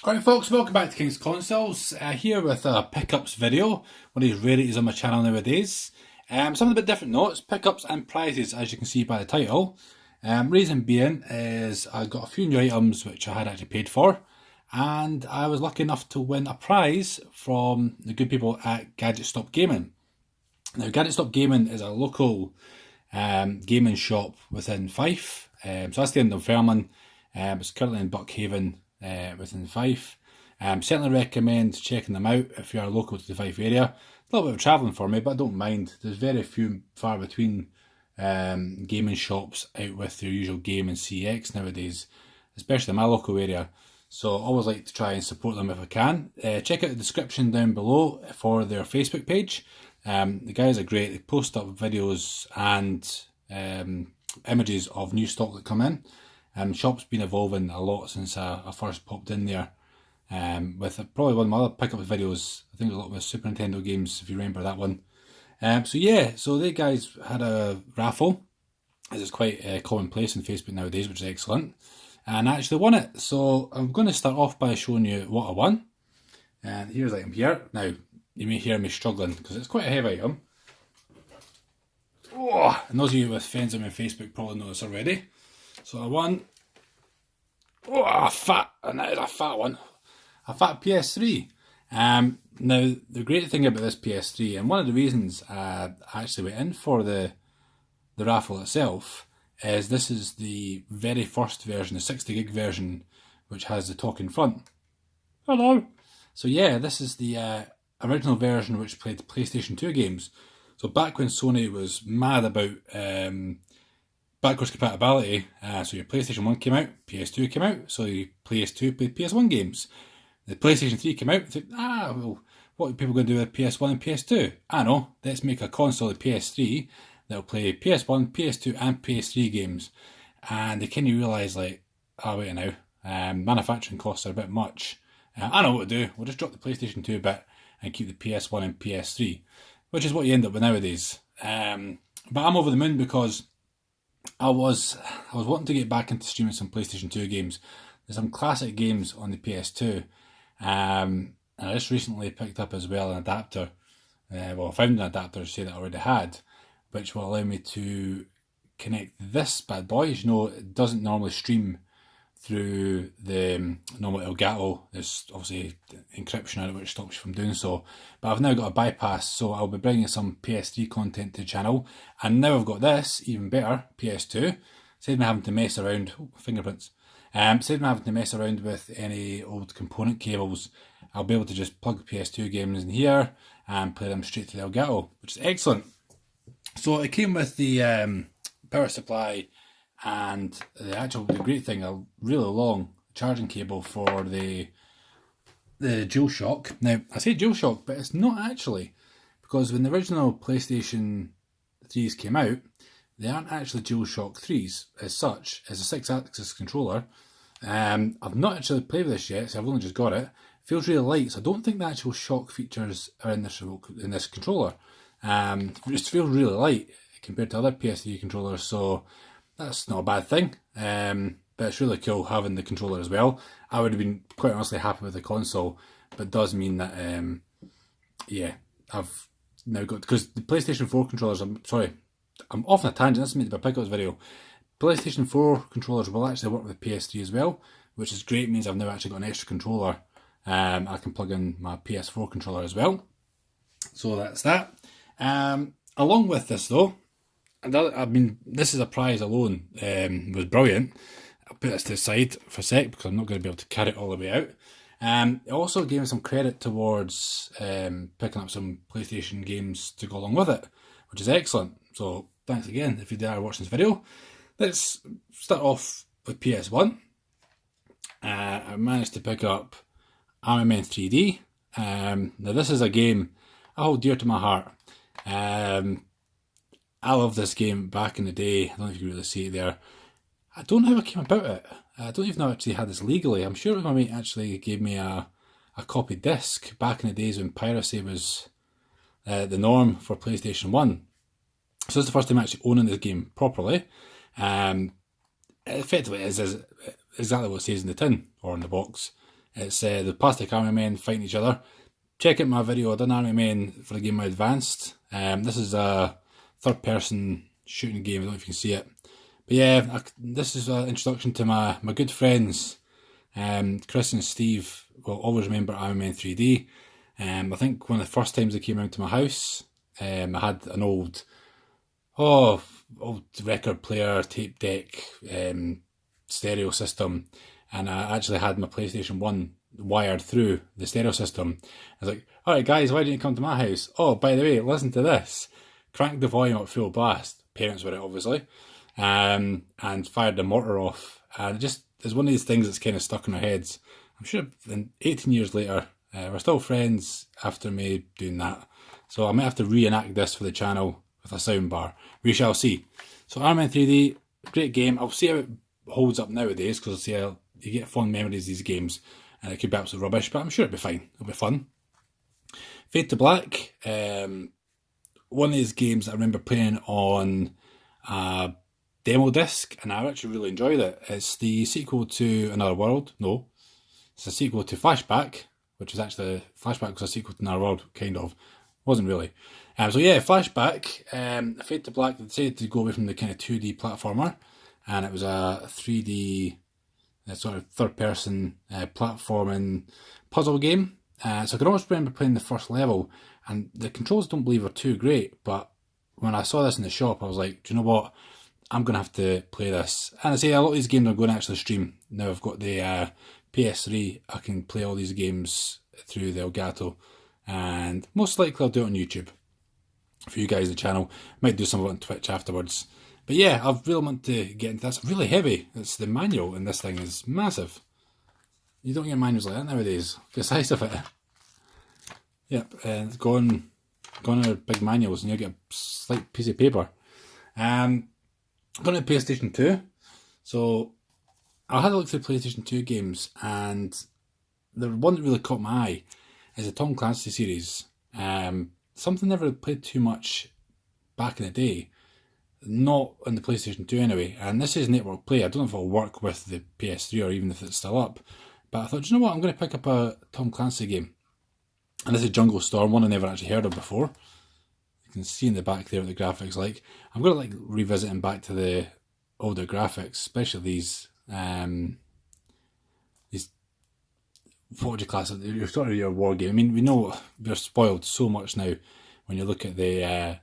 Alright folks, welcome back to King's Consoles, here with a pickups video, one of these rarities on my channel nowadays. Something a bit different notes, pickups and prizes as you can see by the title. Reason being is I got a few new items which I had actually paid for, and I was lucky enough to win a prize from the good people at Gadget Stop Gaming. Now Gadget Stop Gaming is a local gaming shop within Fife, so that's the end of Fairman. It's currently in Buckhaven within Fife. Certainly recommend checking them out if you are local to the Fife area. A little bit of travelling for me, but I don't mind. There's very few far between gaming shops out with their usual game and CX nowadays, especially in my local area. So I always like to try and support them if I can. Check out the description down below for their Facebook page. The guys are great. They post up videos and images of new stock that come in. Shop's been evolving a lot since I first popped in there. With probably one of my other pickup videos, I think a lot with Super Nintendo games, if you remember that one. So they guys had a raffle, as it's quite commonplace on Facebook nowadays, which is excellent. And I actually won it. So I'm going to start off by showing you what I won. And here's the item here. Now, you may hear me struggling because it's quite a heavy item. Oh, and those of you with friends on my Facebook probably know this already. So I won, and that is a fat one, a fat PS3. Now, the great thing about this PS3, and one of the reasons I actually went in for the raffle itself, is this is the very first version, the 60 gig version, which has the talking front. Hello. So yeah, this is the original version which played PlayStation 2 games. So back when Sony was mad about backwards compatibility, so your PlayStation 1 came out, PS2 came out, so your PS2 played PS1 games. The PlayStation 3 came out, thought, well, what are people going to do with PS1 and PS2? I know, let's make a console of PS3 that'll play PS1, PS2 and PS3 games. And they kind of realise, like, wait now, manufacturing costs are a bit much. I know what to do, we'll just drop the PlayStation 2 a bit and keep the PS1 and PS3, which is what you end up with nowadays. But I'm over the moon because I was wanting to get back into streaming some PlayStation 2 games. There's some classic games on the PS2. And I just recently picked up as well an adapter. I found an adapter to say that I already had, which will allow me to connect this bad boy. As you know, it doesn't normally stream through the normal Elgato. There's obviously encryption on it which stops you from doing so. But I've now got a bypass, so I'll be bringing some PS3 content to the channel. And now I've got this, even better, PS2. Instead of me having to mess around, fingerprints. Instead of me having to mess around with any old component cables, I'll be able to just plug PS2 games in here and play them straight to the Elgato, which is excellent. So it came with the power supply and the great thing, a really long charging cable for the DualShock. Now, I say DualShock, but it's not actually, because when the original PlayStation 3s came out, they aren't actually DualShock 3s as such, as a 6-axis controller. I've not actually played with this yet, so I've only just got it. It feels really light, so I don't think the actual shock features are in this controller. It just feels really light compared to other PS3 controllers, so that's not a bad thing. But it's really cool having the controller as well. I would have been quite honestly happy with the console, but it does mean that, I've now got, because the PlayStation 4 controllers, I'm off on a tangent, this is meant to be a pickups video. PlayStation 4 controllers will actually work with the PS3 as well, which is great, means I've now actually got an extra controller. I can plug in my PS4 controller as well. So that's that. Along with this though, this is a prize alone, was brilliant. I'll put this to the side for a sec because I'm not going to be able to carry it all the way out. It also gave me some credit towards picking up some PlayStation games to go along with it, which is excellent. So thanks again if you are watching this video. Let's start off with PS1. I managed to pick up Army Men 3D. Now this is a game I hold dear to my heart. I love this game back in the day. I don't know if you can really see it there. I don't know how I came about it. I don't even know I actually had this legally. I'm sure my mate actually gave me a copy disc back in the days when piracy was the norm for PlayStation 1. So this is the first time actually owning this game properly. Effectively, it is exactly what it says in the tin or in the box. It's the plastic army men fighting each other. Check out my video, I done Army Men for the game I advanced. This is a third person shooting game, I don't know if you can see it. But yeah, this is an introduction to my good friends, Chris and Steve will always remember Army Men 3D. I think one of the first times they came around to my house, I had an old record player, tape deck, stereo system, and I actually had my PlayStation 1 wired through the stereo system. I was like, alright guys, why didn't you come to my house? Oh, by the way, listen to this. Cranked the volume up full blast. Parents were it, obviously. And fired the mortar off. And it just is one of these things that's kind of stuck in our heads. I'm sure 18 years later, we're still friends after me doing that. So I might have to reenact this for the channel with a soundbar. We shall see. So Army Men 3D, great game. I'll see how it holds up nowadays, because I'll see how you get fond memories of these games. And it could be absolute rubbish, but I'm sure it'll be fine. It'll be fun. Fade to Black, one of these games that I remember playing on a demo disc, and I actually really enjoyed it. It's the sequel to Another World. No, it's a sequel to Flashback, which is actually, Flashback was a sequel to Another World, kind of. Wasn't really. So yeah, Flashback, Fade to Black, they decided to go away from the kind of 2D platformer, and it was a 3D sort of third-person platforming puzzle game. So I can almost remember playing the first level, and the controls, don't believe, are too great, but when I saw this in the shop, I was like, do you know what? I'm going to have to play this. And I say a lot of these games I'm going to actually stream. Now I've got the PS3, I can play all these games through the Elgato, and most likely I'll do it on YouTube for you guys, the channel. Might do some of it on Twitch afterwards. But yeah, I really want to get into this. It's really heavy. It's the manual, and this thing is massive. You don't get manuals like that nowadays. The size of it. Yep, and go on big manuals, and you'll get a slight piece of paper. Going to PlayStation 2. So I had a look through PlayStation 2 games, and the one that really caught my eye is the Tom Clancy series. Something I never played too much back in the day. Not on the PlayStation 2 anyway, and this is network play. I don't know if it'll work with the PS3 or even if it's still up, but I thought, do you know what, I'm going to pick up a Tom Clancy game. And this is Jungle Storm, one I never actually heard of before. You can see in the back there what the graphics like. I'm going to like revisiting back to the older graphics, especially these what would you class it? You're sort of your war game. I mean, we know we're spoiled so much now when you look at the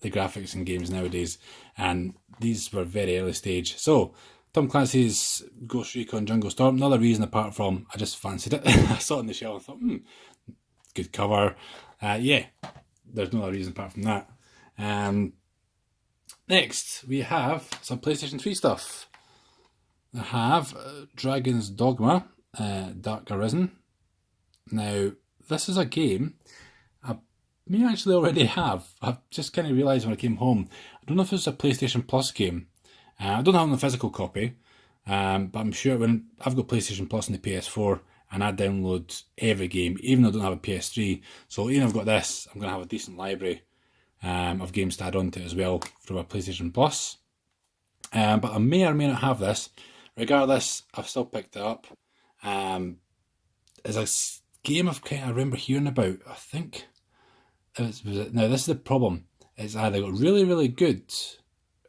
graphics in games nowadays, and these were very early stage. So Tom Clancy's Ghost Recon Jungle Storm, another reason apart from I just fancied it. I saw it on the shelf and thought, good cover. Yeah, there's no other reason apart from that. Next, we have some PlayStation 3 stuff. I have Dragon's Dogma, Dark Arisen. Now, this is a game I may actually already have. I've just kind of realised when I came home. I don't know if it's a PlayStation Plus game. I don't have the physical copy, but I'm sure when I've got PlayStation Plus on the PS4, and I download every game, even though I don't have a PS3. So even if I've got this, I'm going to have a decent library of games to add on to it as well from a PlayStation Plus. But I may or may not have this. Regardless, I've still picked it up. It's a game I remember hearing about. I think now this is the problem. It's either got really, really good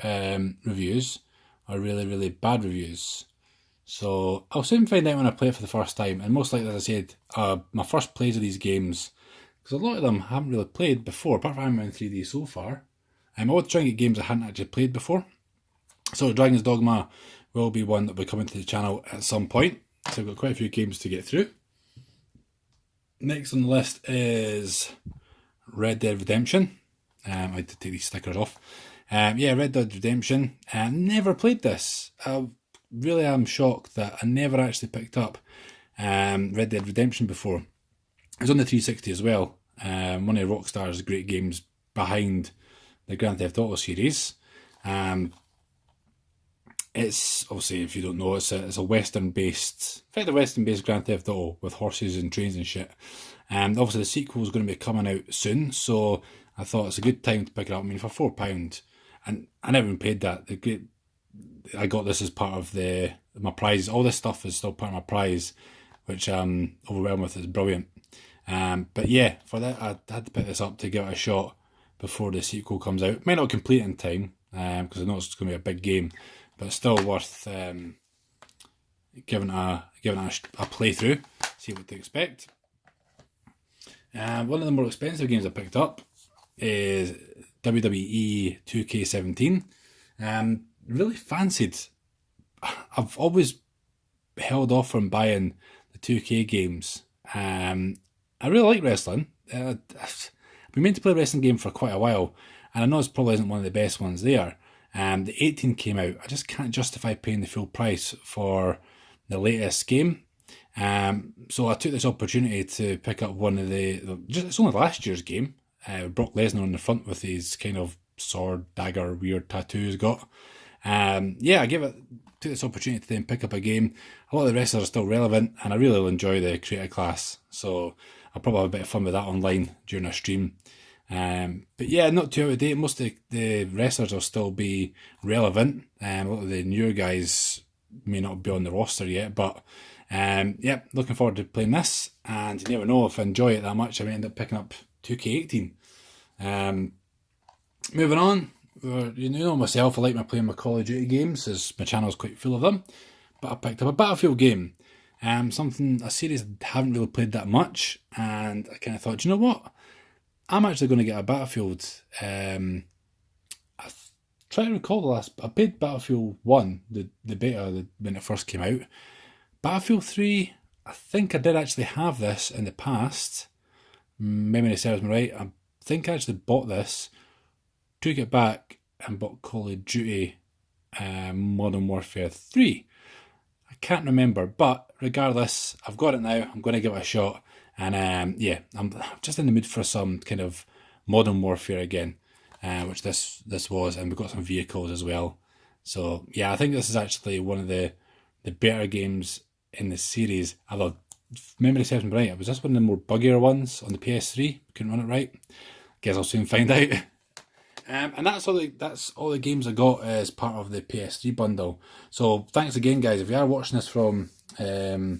reviews or really, really bad reviews. So I'll soon find out when I play it for the first time, and most likely, as I said, my first plays of these games, because a lot of them I haven't really played before, apart from Iron Man 3D so far. I want to try and get games I hadn't actually played before. So Dragon's Dogma will be one that will be coming to the channel at some point. So I've got quite a few games to get through. Next on the list is Red Dead Redemption. I had to take these stickers off. Yeah, Red Dead Redemption. Never played this. I really am shocked that I never actually picked up Red Dead Redemption before. It was on the 360 as well. One of Rockstar's great games behind the Grand Theft Auto series. It's obviously, if you don't know, it's a Western-based, in fact, a Western-based Grand Theft Auto with horses and trains and shit. Obviously, the sequel is going to be coming out soon, so I thought it's a good time to pick it up. I mean, for £4, and I never even paid that. I got this as part of my prize. All this stuff is still part of my prize which I'm overwhelmed with. It's brilliant. But yeah, for that I had to pick this up to give it a shot before the sequel comes out. Might not complete in time, because I know it's going to be a big game, but it's still worth giving it a playthrough, see what to expect. One of the more expensive games I picked up is WWE 2K17. Really fancied. I've always held off from buying the 2K games. I really like wrestling. I've been meant to play a wrestling game for quite a while, and I know it probably isn't one of the best ones there. The 18 came out. I just can't justify paying the full price for the latest game. So I took this opportunity to pick up one of it's only last year's game. Brock Lesnar on the front with his kind of sword, dagger, weird tattoos he's got. I took this opportunity to then pick up a game. A lot of the wrestlers are still relevant, and I really enjoy the creator class. So I'll probably have a bit of fun with that online during a stream. But yeah, not too out of date. Most of the wrestlers will still be relevant. A lot of the newer guys may not be on the roster yet, but looking forward to playing this. And you never know, if I enjoy it that much, I may end up picking up 2K18. Moving on, you know myself, I like playing my Call of Duty games, as my channel's quite full of them. But I picked up a Battlefield game, a series I haven't really played that much, and I kind of thought, you know what, I'm actually going to get a Battlefield. I try to recall I played Battlefield 1, the beta when it first came out. Battlefield 3, I think I did actually have this in the past. Maybe it serves me right. I think I actually bought this, took it back, and bought Call of Duty Modern Warfare 3. I can't remember, but regardless, I've got it now. I'm going to give it a shot. And I'm just in the mood for some kind of Modern Warfare again, which this was, and we've got some vehicles as well. So yeah, I think this is actually one of the better games in the series. Although, if memory serves me right, was this one of the more buggier ones on the PS3? Couldn't run it right. Guess I'll soon find out. And that's all the games I got as part of the PS3 bundle. So thanks again, guys. If you are watching this from the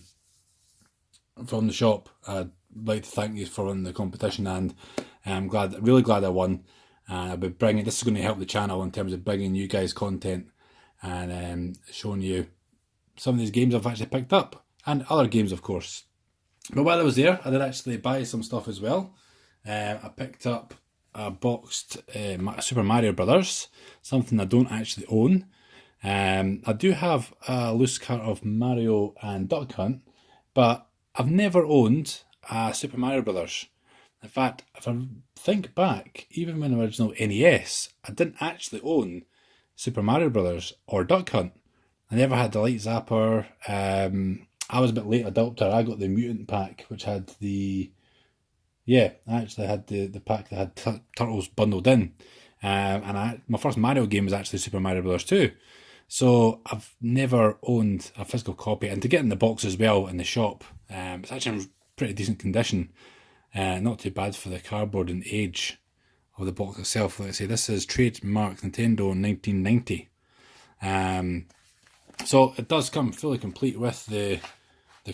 shop, I'd like to thank you for running the competition, and I'm really glad I won. And I'll be this is going to help the channel in terms of bringing you guys content and showing you some of these games I've actually picked up, and other games, of course. But while I was there, I did actually buy some stuff as well. I picked up a boxed Super Mario Brothers, something I don't actually own. I do have a loose cart of Mario and Duck Hunt, but I've never owned a Super Mario Brothers. In fact, if I think back, even when the original NES, I didn't actually own Super Mario Brothers or Duck Hunt. I never had the Light Zapper. I was a bit late adopter. I got the Mutant pack, which had I actually had the pack that had Turtles bundled in. My first Mario game was actually Super Mario Bros. 2. So I've never owned a physical copy. And to get in the box as well in the shop, it's actually in pretty decent condition. Not too bad for the cardboard and age of the box itself. Like I say, this is trademark Nintendo 1990. So it does come fully complete with the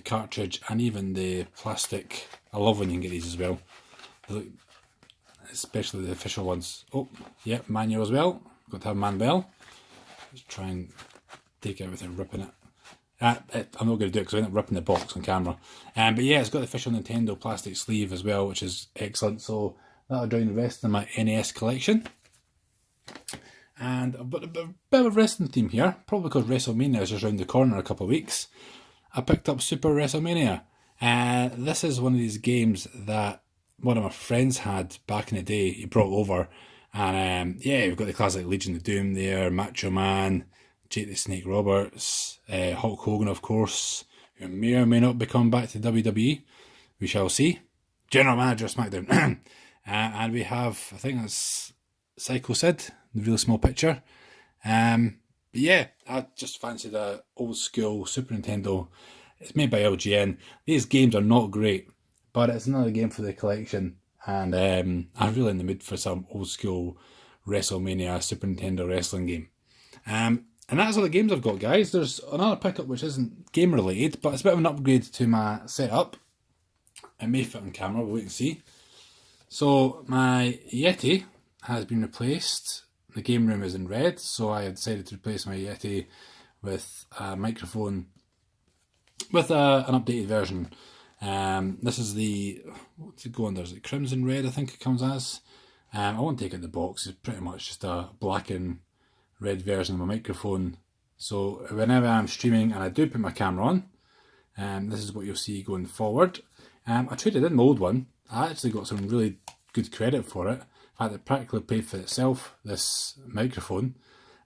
cartridge and even the plastic. I love when you can get these as well, especially the official ones. Oh, yeah, manual as well. Got to have manual. Let's try and take it without ripping it. I'm not going to do it because I end up ripping the box on camera. But yeah, it's got the official Nintendo plastic sleeve as well, which is excellent. So that'll join the rest of my NES collection. And a bit of a wrestling theme here, probably because WrestleMania is just around the corner in a couple of weeks. I picked up Super WrestleMania. This is one of these games that one of my friends had back in the day. He brought over, and we've got the classic Legion of Doom there, Macho Man, Jake the Snake Roberts, Hulk Hogan, of course, who may or may not be coming back to WWE. We shall see. General Manager of SmackDown. And we have, I think that's Psycho Sid, the really small picture. But yeah, I just fancied a old school Super Nintendo. It's made by LGN. These games are not great, but it's another game for the collection. And I'm really in the mood for some old school WrestleMania Super Nintendo wrestling game. And And that's all the games I've got, guys. There's another pickup which isn't game related, but it's a bit of an upgrade to my setup. It may fit on camera, we'll wait and see. So my Yeti has been replaced. The game room is in red, so I have decided to replace my Yeti with a microphone with an updated version. This is the, what's it go under? Is it Crimson Red, I think it comes as? I won't take it in the box, it's pretty much just a black and red version of my microphone. So whenever I'm streaming and I do put my camera on, this is what you'll see going forward. I traded in my old one. I actually got some really good credit for it. In fact, it practically paid for itself, this microphone.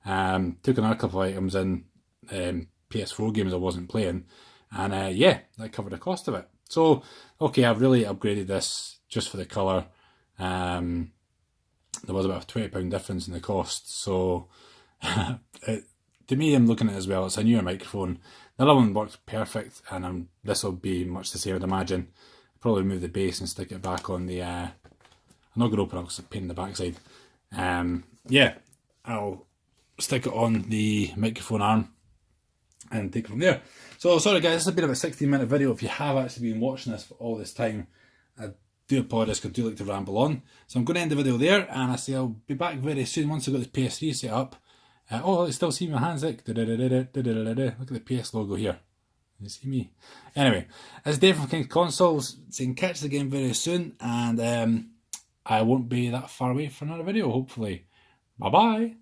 Took another couple of items in, PS4 games I wasn't playing, and yeah, that covered the cost of it. So, okay, I've really upgraded this just for the colour. There was about a £20 difference in the cost, so to me, I'm looking at it as well, it's a newer microphone. The other one worked perfect, and this will be much the same, I'd imagine. I'll probably remove the base and stick it back on the, I'm not going to open it because it's a pain in the backside. Yeah, I'll stick it on the microphone arm and take it from there. So, sorry guys, this has been about a 16-minute video. If you have actually been watching this for all this time, I do apologise because I do like to ramble on. So I'm going to end the video there, and I say I'll be back very soon once I've got the PS3 set up. Oh, I still see my hands, like, look at the PS logo here. You see me? Anyway, it's Dave from King's Consoles saying catch the game very soon, and I won't be that far away for another video, hopefully. Bye bye!